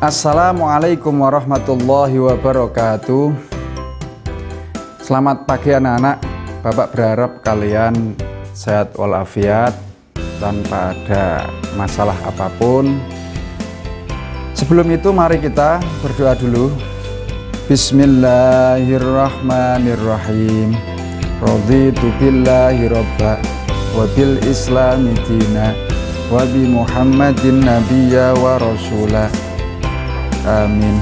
Assalamualaikum warahmatullahi wabarakatuh. Selamat pagi anak-anak. Bapak berharap kalian sehat walafiat tanpa ada masalah apapun. Sebelum itu mari kita berdoa dulu. Bismillahirrahmanirrahim. Raditu billahi robba wa bil islami dina wa bi muhammadin nabiyya wa rasulah. Amin.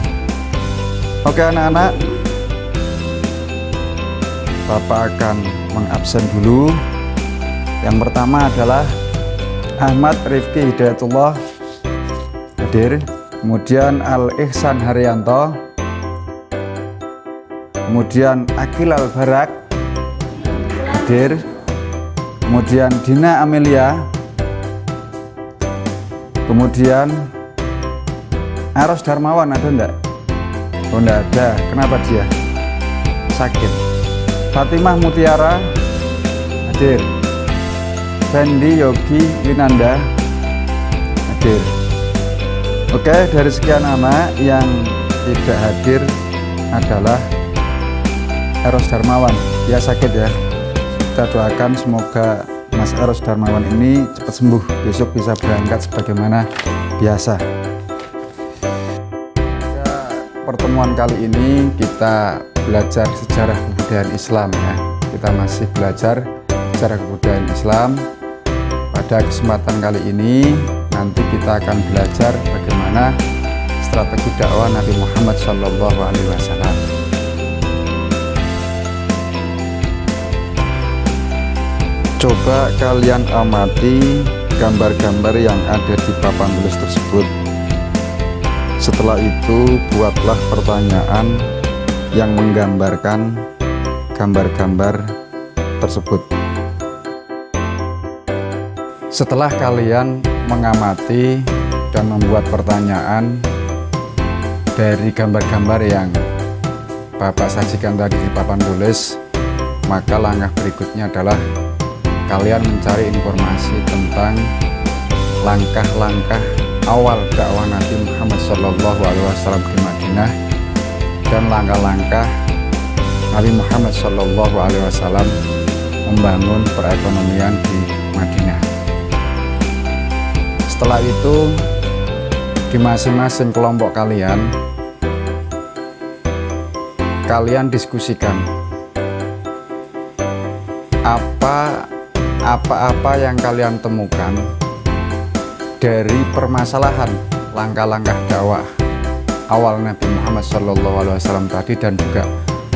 Oke anak-anak, Bapak akan mengabsen dulu. Yang pertama adalah Ahmad Rifki Hidayatullah hadir, kemudian Al Ihsan Haryanto, kemudian Akil Al Barak hadir, kemudian Dina Amelia, kemudian Eros Darmawan ada enggak? Oh enggak ada. Kenapa dia? Sakit. Fatimah Mutiara hadir. Fendi Yogi Winanda hadir. Oke, dari sekian anak yang tidak hadir adalah Eros Darmawan. Dia sakit ya. Kita doakan semoga Mas Eros Darmawan ini cepat sembuh, besok bisa berangkat sebagaimana biasa. Pertemuan kali ini kita belajar sejarah kebudayaan Islam ya. Kita masih belajar sejarah kebudayaan Islam. Pada kesempatan kali ini nanti kita akan belajar bagaimana strategi dakwah Nabi Muhammad SAW. Coba kalian amati gambar-gambar yang ada di papan tulis tersebut. Setelah itu buatlah pertanyaan yang menggambarkan gambar-gambar tersebut. Setelah kalian mengamati dan membuat pertanyaan dari gambar-gambar yang Bapak sajikan tadi di papan tulis, maka langkah berikutnya adalah kalian mencari informasi tentang langkah-langkah awal dakwah Nabi Muhammad SAW di Madinah dan langkah-langkah Nabi Muhammad SAW membangun perekonomian di Madinah. Setelah itu di masing-masing kelompok kalian diskusikan apa-apa yang kalian temukan dari permasalahan langkah-langkah dakwah awal Nabi Muhammad SAW tadi dan juga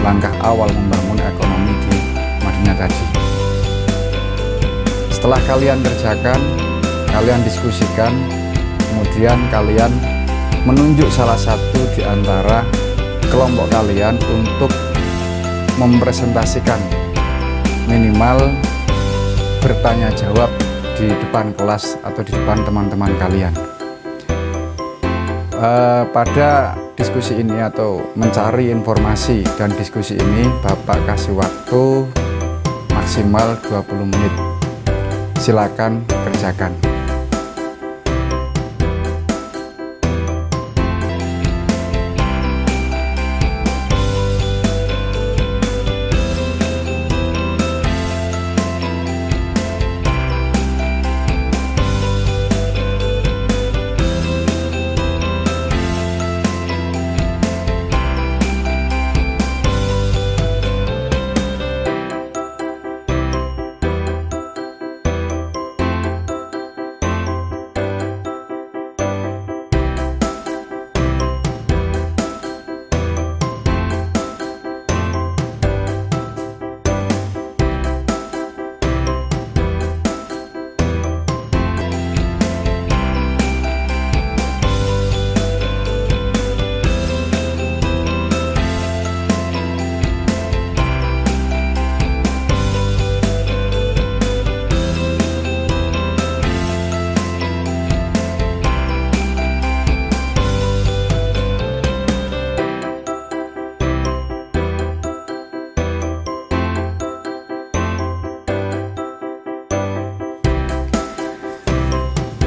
langkah awal membangun ekonomi di Madinah tadi. Setelah kalian kerjakan, kalian diskusikan, kemudian kalian menunjuk salah satu di antara kelompok kalian untuk mempresentasikan, minimal bertanya jawab di depan kelas atau di depan teman-teman kalian. Pada diskusi ini atau mencari informasi dan diskusi ini Bapak kasih waktu maksimal 20 menit. Silakan kerjakan.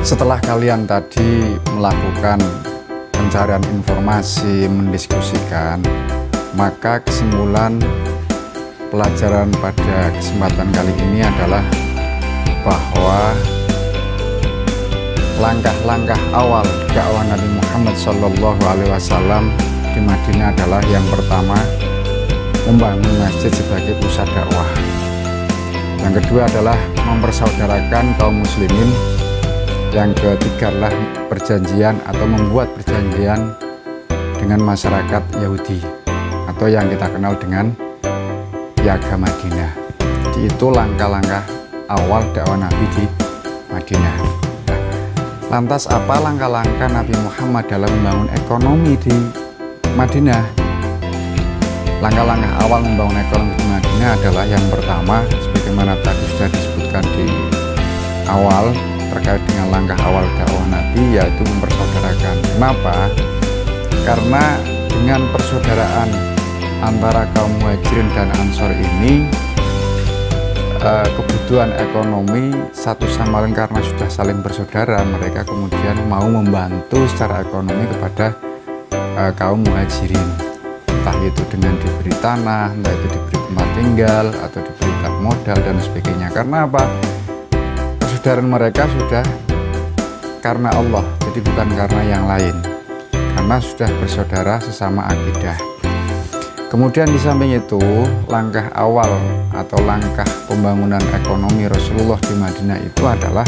Setelah kalian tadi melakukan pencarian informasi, mendiskusikan, maka kesimpulan pelajaran pada kesempatan kali ini adalah bahwa langkah-langkah awal dakwah Nabi Muhammad SAW di Madinah adalah yang pertama membangun masjid sebagai pusat dakwah. Yang kedua adalah mempersaudarakan kaum muslimin. Yang ketiga adalah perjanjian atau membuat perjanjian dengan masyarakat Yahudi atau yang kita kenal dengan Piagam Madinah. Jadi itu langkah-langkah awal dakwah Nabi di Madinah. Lantas apa langkah-langkah Nabi Muhammad dalam membangun ekonomi di Madinah? Langkah-langkah awal membangun ekonomi di Madinah adalah yang pertama, sebagaimana tadi sudah disebutkan di awal terkait dengan langkah awal dakwah Nabi, yaitu mempersaudarakan. Kenapa? Karena dengan persaudaraan antara kaum Muhajirin dan Ansor ini, kebutuhan ekonomi satu sama lain karena sudah saling bersaudara, mereka kemudian mau membantu secara ekonomi kepada kaum Muhajirin, entah itu dengan diberi tanah, entah itu diberi tempat tinggal, atau diberi modal dan sebagainya. Karena apa? Persaudaraan mereka sudah karena Allah, jadi bukan karena yang lain, karena sudah bersaudara sesama akidah. Kemudian di samping itu, langkah awal atau langkah pembangunan ekonomi Rasulullah di Madinah itu adalah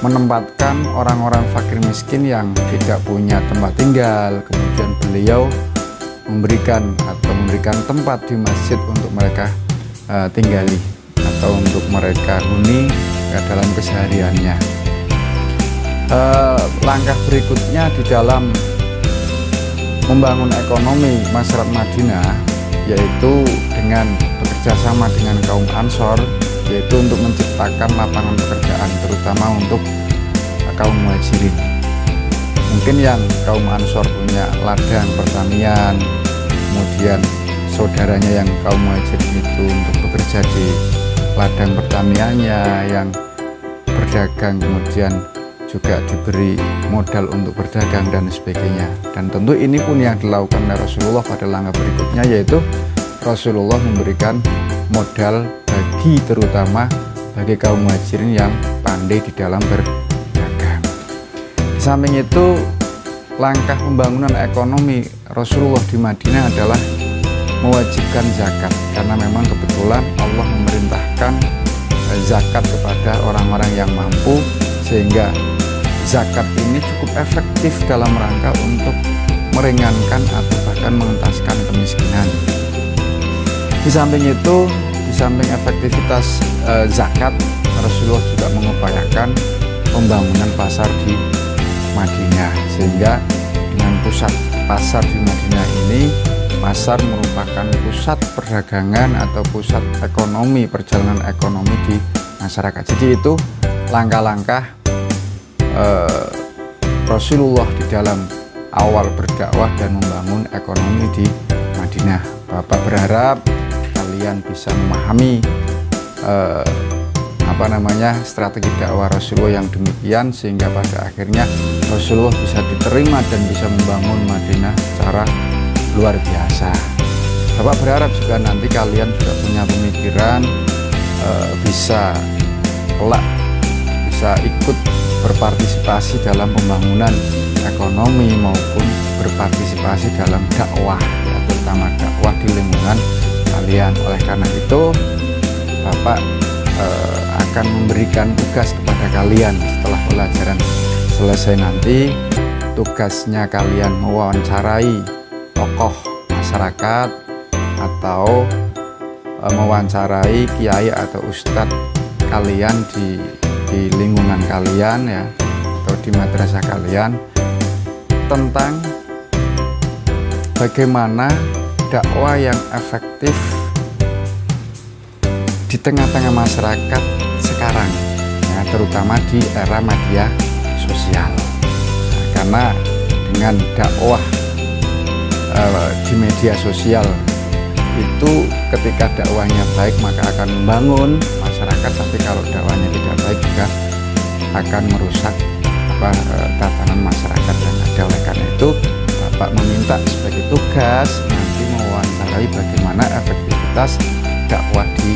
menempatkan orang-orang fakir miskin yang tidak punya tempat tinggal. Kemudian beliau memberikan tempat di masjid untuk mereka tinggali atau untuk mereka huni dalam kesehariannya. Langkah berikutnya di dalam membangun ekonomi masyarakat Madinah yaitu dengan bekerja sama dengan kaum Ansor, yaitu untuk menciptakan lapangan pekerjaan terutama untuk kaum Muhajirin. Mungkin yang kaum Ansor punya ladang pertanian, kemudian saudaranya yang kaum Muhajirin itu untuk bekerja di ladang pertaniannya, yang berdagang kemudian juga diberi modal untuk berdagang dan sebagainya. Dan tentu ini pun yang dilakukan oleh Rasulullah pada langkah berikutnya, yaitu Rasulullah memberikan modal terutama bagi kaum Muhajirin yang pandai di dalam berdagang. Di samping itu, langkah pembangunan ekonomi Rasulullah di Madinah adalah mewajibkan zakat, karena memang kebetulan Allah memerintahkan zakat kepada orang-orang yang mampu, sehingga zakat ini cukup efektif dalam rangka untuk meringankan atau bahkan mengentaskan kemiskinan. Di samping itu, di samping efektivitas zakat, Rasulullah juga mengupayakan pembangunan pasar di Madinah, sehingga dengan pusat pasar di Madinah ini, pasar merupakan pusat perdagangan atau pusat ekonomi, perjalanan ekonomi di masyarakat. Jadi itu langkah-langkah Rasulullah di dalam awal berdakwah dan membangun ekonomi di Madinah. Bapak berharap kalian bisa memahami strategi dakwah Rasulullah yang demikian, sehingga pada akhirnya Rasulullah bisa diterima dan bisa membangun Madinah secara luar biasa. Bapak berharap juga nanti kalian juga punya pemikiran bisa ikut berpartisipasi dalam pembangunan ekonomi maupun berpartisipasi dalam dakwah, ya, terutama dakwah di lingkungan kalian. Oleh karena itu, Bapak akan memberikan tugas kepada kalian setelah pelajaran selesai nanti. Tugasnya kalian mewawancarai tokoh masyarakat atau mewawancarai kiai atau ustadz kalian di lingkungan kalian, ya, atau di madrasah kalian, tentang bagaimana dakwah yang efektif di tengah-tengah masyarakat sekarang, ya, terutama di era media sosial. Karena dengan dakwah di media sosial itu, ketika dakwahnya baik maka akan membangun masyarakat, tapi kalau dakwahnya tidak baik juga akan merusak tatanan masyarakat yang ada. Oleh karena itu Bapak meminta sebagai tugas nanti mewawancarai bagaimana efektivitas dakwah di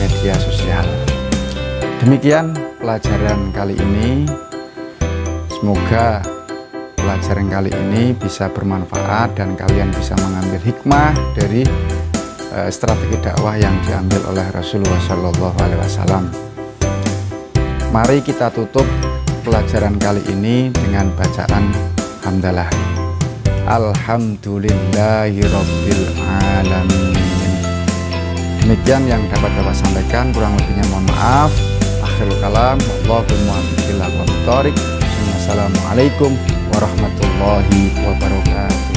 media sosial. Demikian pelajaran kali ini. Semoga pelajaran kali ini bisa bermanfaat dan kalian bisa mengambil hikmah dari strategi dakwah yang diambil oleh Rasulullah SAW. Mari kita tutup pelajaran kali ini dengan bacaan hamdalah. Alhamdulillahirabbil alamin. Demikian yang dapat Bapak sampaikan, kurang lebihnya mohon maaf. Akhirul kalam, wallahul muwaffiq ila aqwamit thoriq. Wassalamualaikum warahmatullahi wabarakatuh.